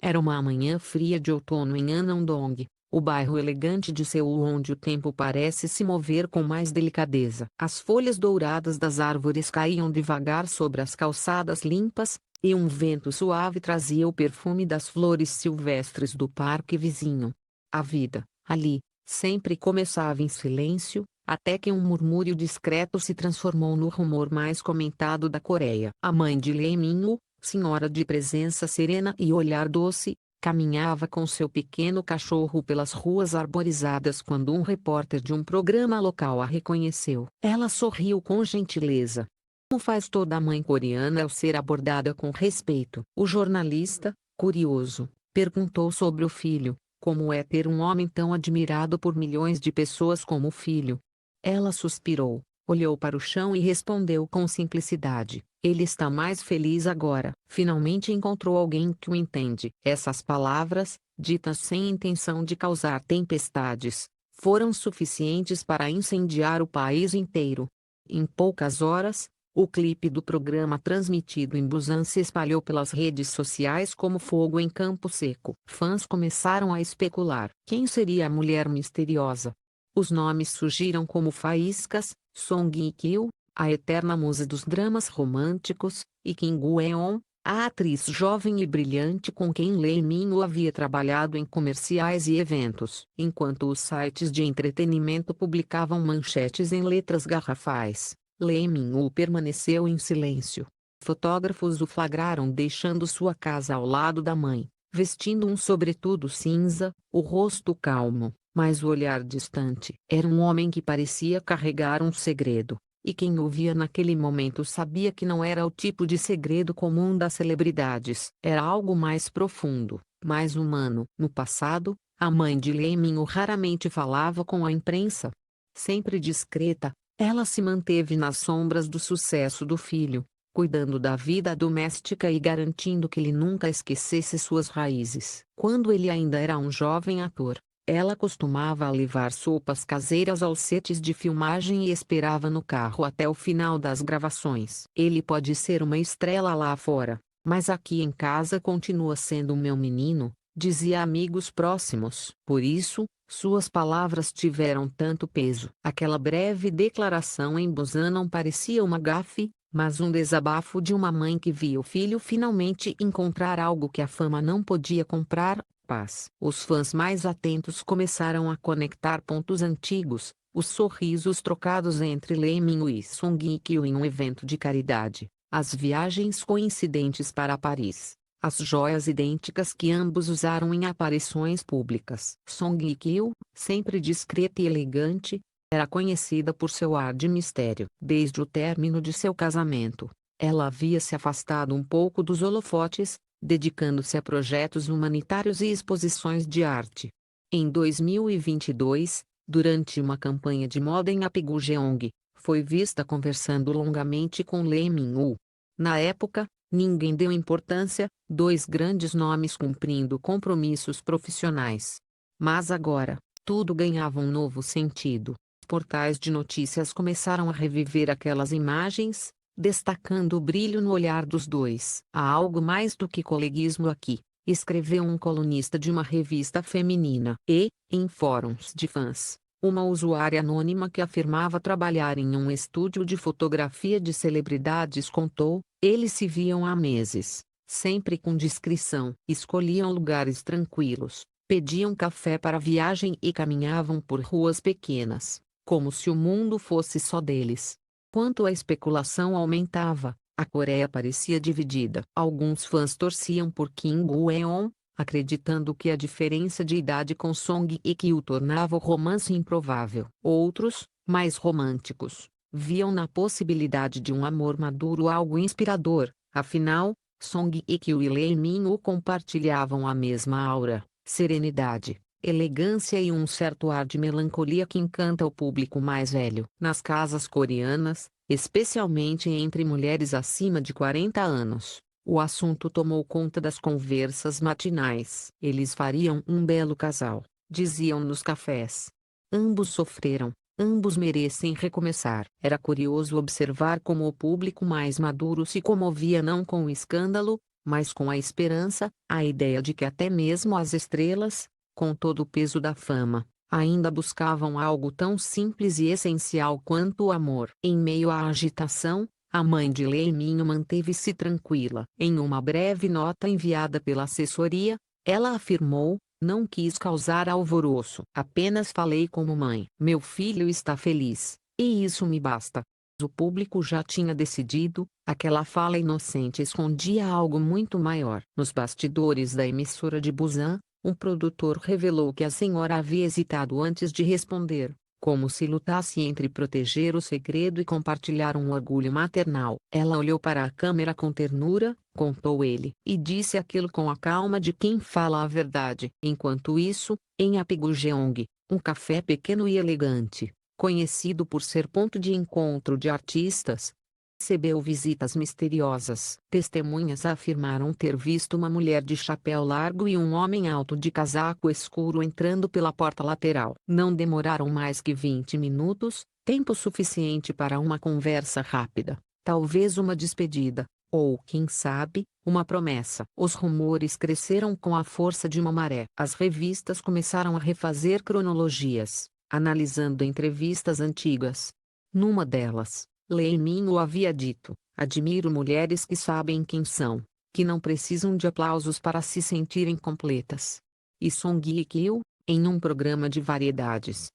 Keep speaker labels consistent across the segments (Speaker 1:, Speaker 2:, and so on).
Speaker 1: Era uma manhã fria de outono em Anandong, o bairro elegante de Seul onde o tempo parece se mover com mais delicadeza. As folhas douradas das árvores caíam devagar sobre as calçadas limpas, e um vento suave trazia o perfume das flores silvestres do parque vizinho. A vida, ali, sempre começava em silêncio, até que um murmúrio discreto se transformou no rumor mais comentado da Coreia. A mãe de Lee Min-woo, senhora de presença serena e olhar doce, caminhava com seu pequeno cachorro pelas ruas arborizadas quando um repórter de um programa local a reconheceu. Ela sorriu com gentileza. Como faz toda mãe coreana ao ser abordada com respeito? O jornalista, curioso, perguntou sobre o filho, como é ter um homem tão admirado por milhões de pessoas como o filho. Ela suspirou, olhou para o chão e respondeu com simplicidade: ele está mais feliz agora. Finalmente encontrou alguém que o entende. Essas palavras, ditas sem intenção de causar tempestades, foram suficientes para incendiar o país inteiro. Em poucas horas, o clipe do programa transmitido em Busan se espalhou pelas redes sociais como fogo em campo seco. Fãs começaram a especular quem seria a mulher misteriosa. Os nomes surgiram como faíscas: Song Hye-kyo, a eterna musa dos dramas românticos, e Kim Gu-eun, a atriz jovem e brilhante com quem Lee Min-woo havia trabalhado em comerciais e eventos. Enquanto os sites de entretenimento publicavam manchetes em letras garrafais, Lee Min-woo permaneceu em silêncio. Fotógrafos o flagraram deixando sua casa ao lado da mãe, vestindo um sobretudo cinza, o rosto calmo, mas o olhar distante. Era um homem que parecia carregar um segredo, e quem o via naquele momento sabia que não era o tipo de segredo comum das celebridades. Era algo mais profundo, mais humano. No passado, a mãe de Lee Min-woo raramente falava com a imprensa. Sempre discreta, ela se manteve nas sombras do sucesso do filho, cuidando da vida doméstica e garantindo que ele nunca esquecesse suas raízes. Quando ele ainda era um jovem ator, ela costumava levar sopas caseiras aos sets de filmagem e esperava no carro até o final das gravações. Ele pode ser uma estrela lá fora, mas aqui em casa continua sendo meu menino, dizia a amigos próximos. Por isso, suas palavras tiveram tanto peso. Aquela breve declaração em Busan não parecia uma gafe, mas um desabafo de uma mãe que via o filho finalmente encontrar algo que a fama não podia comprar: paz. Os fãs mais atentos começaram a conectar pontos antigos, os sorrisos trocados entre Lee Min-woo e Song Hye-kyo em um evento de caridade, as viagens coincidentes para Paris, as joias idênticas que ambos usaram em aparições públicas. Song Hye-kyo, sempre discreta e elegante, era conhecida por seu ar de mistério. Desde o término de seu casamento, ela havia se afastado um pouco dos holofotes, dedicando-se a projetos humanitários e exposições de arte. Em 2022, durante uma campanha de moda em Apgujeong, foi vista conversando longamente com Lee Min-woo. Na época, ninguém deu importância, dois grandes nomes cumprindo compromissos profissionais. Mas agora, tudo ganhava um novo sentido. Portais de notícias começaram a reviver aquelas imagens, destacando o brilho no olhar dos dois. Há algo mais do que coleguismo aqui, escreveu um colunista de uma revista feminina. E, em fóruns de fãs, uma usuária anônima que afirmava trabalhar em um estúdio de fotografia de celebridades contou: eles se viam há meses, sempre com discrição. Escolhiam lugares tranquilos, pediam café para a viagem e caminhavam por ruas pequenas, como se o mundo fosse só deles. Quanto a especulação aumentava, a Coreia parecia dividida. Alguns fãs torciam por Kim Gu-eun, acreditando que a diferença de idade com Song Hye-kyo tornava o romance improvável. Outros, mais românticos, viam na possibilidade de um amor maduro algo inspirador. Afinal, Song Hye-kyo e Lee Min-woo compartilhavam a mesma aura, serenidade, elegância e um certo ar de melancolia que encanta o público mais velho. Nas casas coreanas, especialmente entre mulheres acima de 40 anos, o assunto tomou conta das conversas matinais. Eles fariam um belo casal, diziam nos cafés. Ambos sofreram, ambos merecem recomeçar. Era curioso observar como o público mais maduro se comovia não com o escândalo, mas com a esperança, a ideia de que até mesmo as estrelas, com todo o peso da fama, ainda buscavam algo tão simples e essencial quanto o amor. Em meio à agitação, a mãe de Leiminho manteve-se tranquila. Em uma breve nota enviada pela assessoria, ela afirmou: "Não quis causar alvoroço. Apenas falei como mãe. Meu filho está feliz, e isso me basta." O público já tinha decidido, aquela fala inocente escondia algo muito maior. Nos bastidores da emissora de Busan, um produtor revelou que a senhora havia hesitado antes de responder, como se lutasse entre proteger o segredo e compartilhar um orgulho maternal. Ela olhou para a câmera com ternura, contou ele, e disse aquilo com a calma de quem fala a verdade. Enquanto isso, em Apgujeong, um café pequeno e elegante, conhecido por ser ponto de encontro de artistas, recebeu visitas misteriosas. Testemunhas afirmaram ter visto uma mulher de chapéu largo e um homem alto de casaco escuro entrando pela porta lateral. Não demoraram mais que 20 minutos, tempo suficiente para uma conversa rápida, talvez uma despedida, ou, quem sabe, uma promessa. Os rumores cresceram com a força de uma maré. As revistas começaram a refazer cronologias, analisando entrevistas antigas. Numa delas, Leiminho havia dito: "Admiro mulheres que sabem quem são, que não precisam de aplausos para se sentirem completas." E Song Hye-kyo, em um programa de variedades.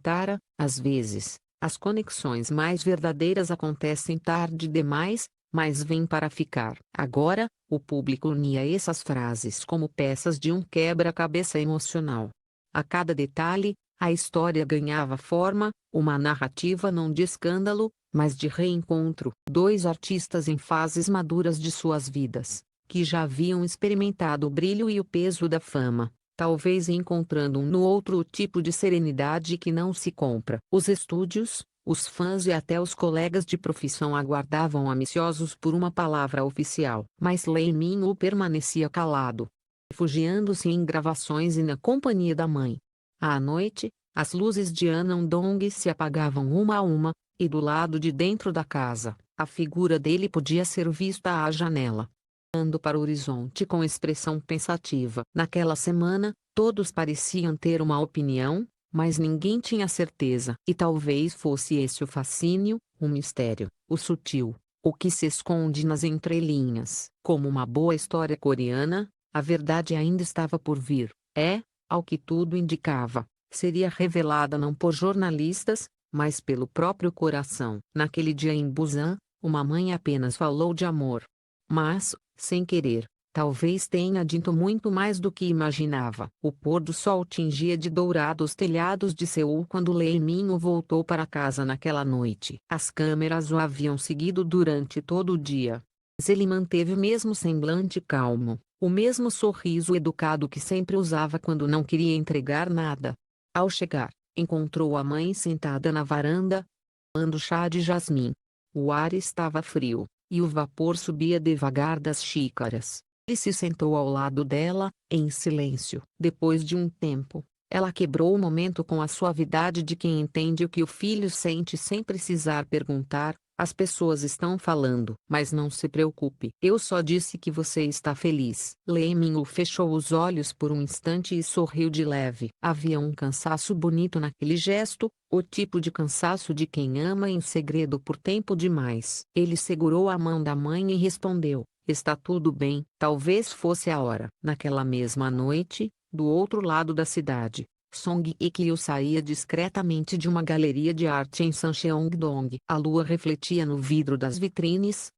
Speaker 1: Tara, às vezes, as conexões mais verdadeiras acontecem tarde demais, mas vêm para ficar. Agora, o público unia essas frases como peças de um quebra-cabeça emocional. A cada detalhe, a história ganhava forma, uma narrativa não de escândalo, mas de reencontro. Dois artistas em fases maduras de suas vidas, que já haviam experimentado o brilho e o peso da fama, talvez encontrando um no outro o tipo de serenidade que não se compra. Os estúdios, os fãs e até os colegas de profissão aguardavam ambiciosos por uma palavra oficial. Mas Leiminho permanecia calado, refugiando-se em gravações e na companhia da mãe. À noite, as luzes de Anandong se apagavam uma a uma, e do lado de dentro da casa, a figura dele podia ser vista à janela, olhando para o horizonte com expressão pensativa. Naquela semana, todos pareciam ter uma opinião, mas ninguém tinha certeza. E talvez fosse esse o fascínio, o mistério, o sutil, o que se esconde nas entrelinhas. Como uma boa história coreana, a verdade ainda estava por vir. Ao que tudo indicava, seria revelada não por jornalistas, mas pelo próprio coração. Naquele dia em Busan, uma mãe apenas falou de amor. Mas, sem querer, talvez tenha dito muito mais do que imaginava. O pôr do sol tingia de dourado os telhados de Seul quando Leiminho voltou para casa naquela noite. As câmeras o haviam seguido durante todo o dia. Mas ele manteve o mesmo semblante calmo, o mesmo sorriso educado que sempre usava quando não queria entregar nada. Ao chegar, encontrou a mãe sentada na varanda, tomando chá de jasmim. O ar estava frio, e o vapor subia devagar das xícaras. Ele se sentou ao lado dela, em silêncio. Depois de um tempo, ela quebrou o momento com a suavidade de quem entende o que o filho sente sem precisar perguntar: "As pessoas estão falando." "Mas não se preocupe. Eu só disse que você está feliz." Leiminho fechou os olhos por um instante e sorriu de leve. Havia um cansaço bonito naquele gesto, o tipo de cansaço de quem ama em segredo por tempo demais. Ele segurou a mão da mãe e respondeu: "Está tudo bem." Talvez fosse a hora. Naquela mesma noite, do outro lado da cidade, Song Hye-kyo saía discretamente de uma galeria de arte em Sancheong-dong. A lua refletia no vidro das vitrines.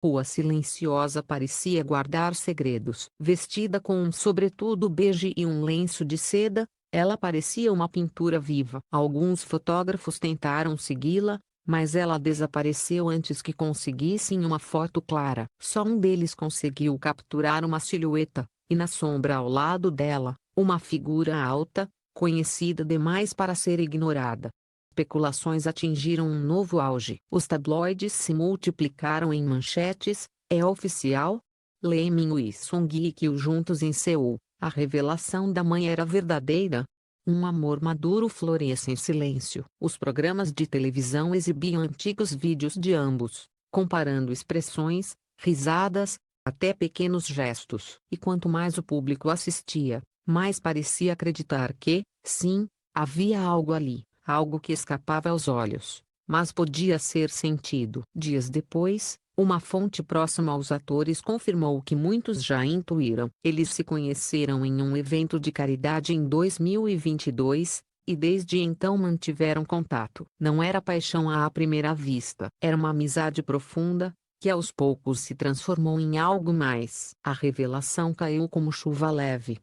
Speaker 1: Rua silenciosa parecia guardar segredos. Vestida com um sobretudo bege e um lenço de seda, ela parecia uma pintura viva. Alguns fotógrafos tentaram segui-la, mas ela desapareceu antes que conseguissem uma foto clara. Só um deles conseguiu capturar uma silhueta, e na sombra ao lado dela, uma figura alta, conhecida demais para ser ignorada. Especulações atingiram um novo auge. Os tabloides se multiplicaram em manchetes: "É oficial? Leiminho e Song Hye-kyo juntos em Seul. A revelação da mãe era verdadeira." Um amor maduro floresce em silêncio. Os programas de televisão exibiam antigos vídeos de ambos, comparando expressões, risadas, até pequenos gestos. E quanto mais o público assistia, mais parecia acreditar que, sim, havia algo ali, algo que escapava aos olhos, mas podia ser sentido. Dias depois, uma fonte próxima aos atores confirmou o que muitos já intuíram. Eles se conheceram em um evento de caridade em 2022, e desde então mantiveram contato. Não era paixão à primeira vista. Era uma amizade profunda, que aos poucos se transformou em algo mais. A revelação caiu como chuva leve,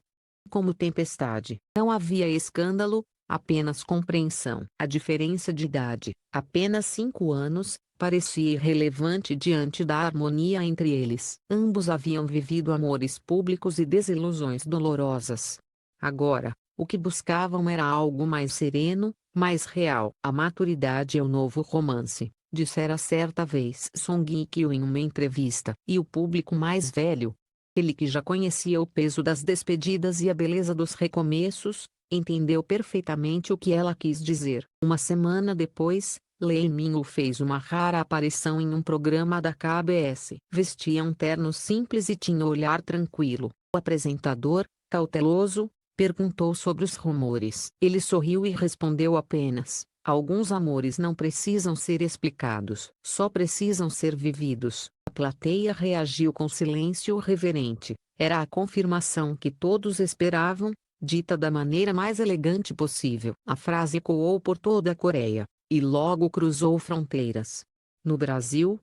Speaker 1: como tempestade. Não havia escândalo, apenas compreensão. A diferença de idade, apenas 5 anos, parecia irrelevante diante da harmonia entre eles. Ambos haviam vivido amores públicos e desilusões dolorosas. Agora, o que buscavam era algo mais sereno, mais real. A maturidade é o novo romance, dissera certa vez Song Hye-kyo em uma entrevista. E o público mais velho, ele que já conhecia o peso das despedidas e a beleza dos recomeços, entendeu perfeitamente o que ela quis dizer. Uma semana depois, Lee Min-woo fez uma rara aparição em um programa da KBS. Vestia um terno simples e tinha olhar tranquilo. O apresentador, cauteloso, perguntou sobre os rumores. Ele sorriu e respondeu apenas: alguns amores não precisam ser explicados, só precisam ser vividos. A plateia reagiu com silêncio reverente. Era a confirmação que todos esperavam, dita da maneira mais elegante possível. A frase ecoou por toda a Coreia, e logo cruzou fronteiras. No Brasil,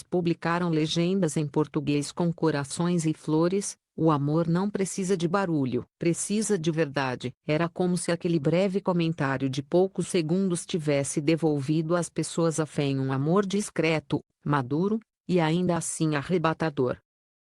Speaker 1: publicaram legendas em português com corações e flores. O amor não precisa de barulho, precisa de verdade. Era como se aquele breve comentário de poucos segundos tivesse devolvido às pessoas a fé em um amor discreto, maduro, e ainda assim arrebatador.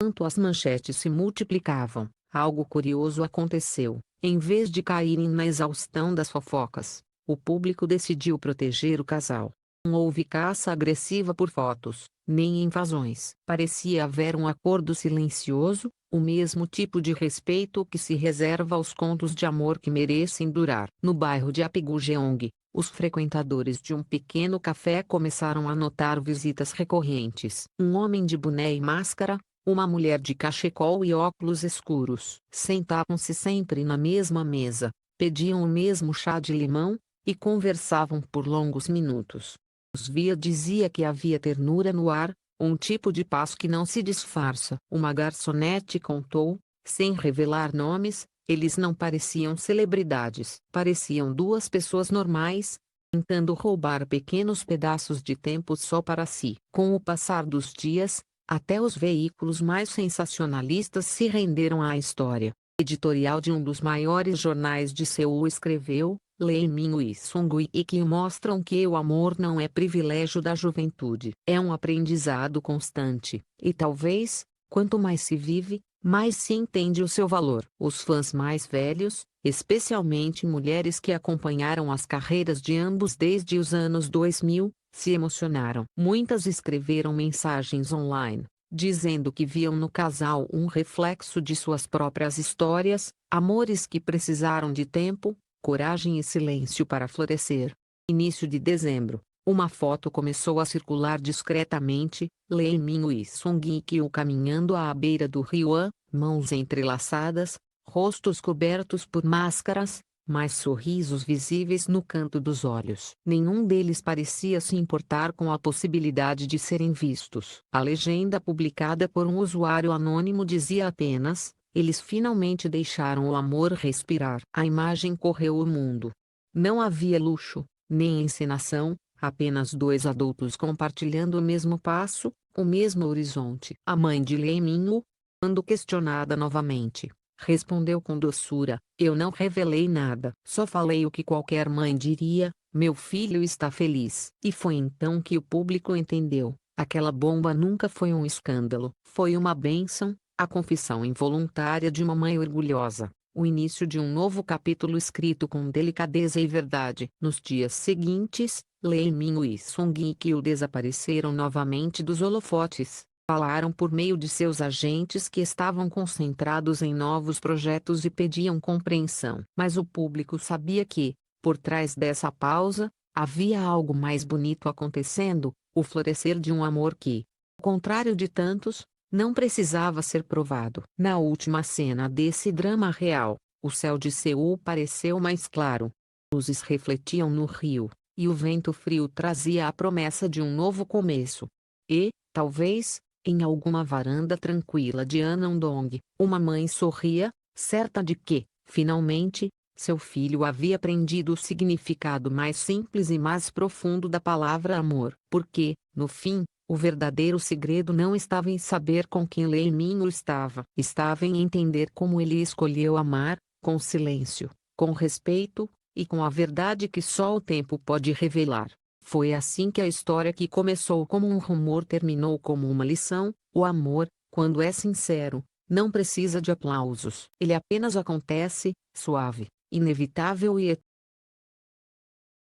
Speaker 1: Enquanto as manchetes se multiplicavam, algo curioso aconteceu. Em vez de caírem na exaustão das fofocas, o público decidiu proteger o casal. Não houve caça agressiva por fotos, nem invasões. Parecia haver um acordo silencioso, o mesmo tipo de respeito que se reserva aos contos de amor que merecem durar. No bairro de Apgujeong, os frequentadores de um pequeno café começaram a notar visitas recorrentes. Um homem de boné e máscara, uma mulher de cachecol e óculos escuros. Sentavam-se sempre na mesma mesa, pediam o mesmo chá de limão, e conversavam por longos minutos. Os via dizia que havia ternura no ar, um tipo de paz que não se disfarça. Uma garçonete contou, sem revelar nomes, eles não pareciam celebridades. Pareciam duas pessoas normais, tentando roubar pequenos pedaços de tempo só para si. Com o passar dos dias, até os veículos mais sensacionalistas se renderam à história. O editorial de um dos maiores jornais de Seul escreveu: Lee Min-woo e Song Hye-kyo mostram que o amor não é privilégio da juventude. É um aprendizado constante, e talvez, quanto mais se vive, mais se entende o seu valor. Os fãs mais velhos, especialmente mulheres que acompanharam as carreiras de ambos desde os anos 2000, se emocionaram. Muitas escreveram mensagens online, dizendo que viam no casal um reflexo de suas próprias histórias, amores que precisaram de tempo, coragem e silêncio para florescer. Início de dezembro, uma foto começou a circular discretamente: Lee Min-woo e Song Hye-kyo caminhando à beira do rio Han, mãos entrelaçadas, rostos cobertos por máscaras, mas sorrisos visíveis no canto dos olhos. Nenhum deles parecia se importar com a possibilidade de serem vistos. A legenda publicada por um usuário anônimo dizia apenas: eles finalmente deixaram o amor respirar. A imagem correu o mundo. Não havia luxo, nem encenação, apenas dois adultos compartilhando o mesmo passo, o mesmo horizonte. A mãe de Lee Min-woo, quando questionada novamente, respondeu com doçura: eu não revelei nada. Só falei o que qualquer mãe diria: meu filho está feliz. E foi então que o público entendeu: aquela bomba nunca foi um escândalo. Foi uma bênção, a confissão involuntária de uma mãe orgulhosa. O início de um novo capítulo escrito com delicadeza e verdade. Nos dias seguintes, Lee Min-woo e Song Hye-kyo desapareceram novamente dos holofotes. Falaram por meio de seus agentes que estavam concentrados em novos projetos e pediam compreensão. Mas o público sabia que, por trás dessa pausa, havia algo mais bonito acontecendo: o florescer de um amor que, ao contrário de tantos, Não precisava ser provado. Na última cena desse drama real, o céu de Seul pareceu mais claro. Luzes refletiam no rio, e o vento frio trazia a promessa de um novo começo. E, talvez, em alguma varanda tranquila de Anandong, uma mãe sorria, certa de que, finalmente, seu filho havia aprendido o significado mais simples e mais profundo da palavra amor. Porque, no fim, o verdadeiro segredo não estava em saber com quem Lei Minho estava em entender como ele escolheu amar, com silêncio, com respeito, e com a verdade que só o tempo pode revelar. Foi assim que a história que começou como um rumor terminou como uma lição. O amor, quando é sincero, não precisa de aplausos. Ele apenas acontece, suave, inevitável e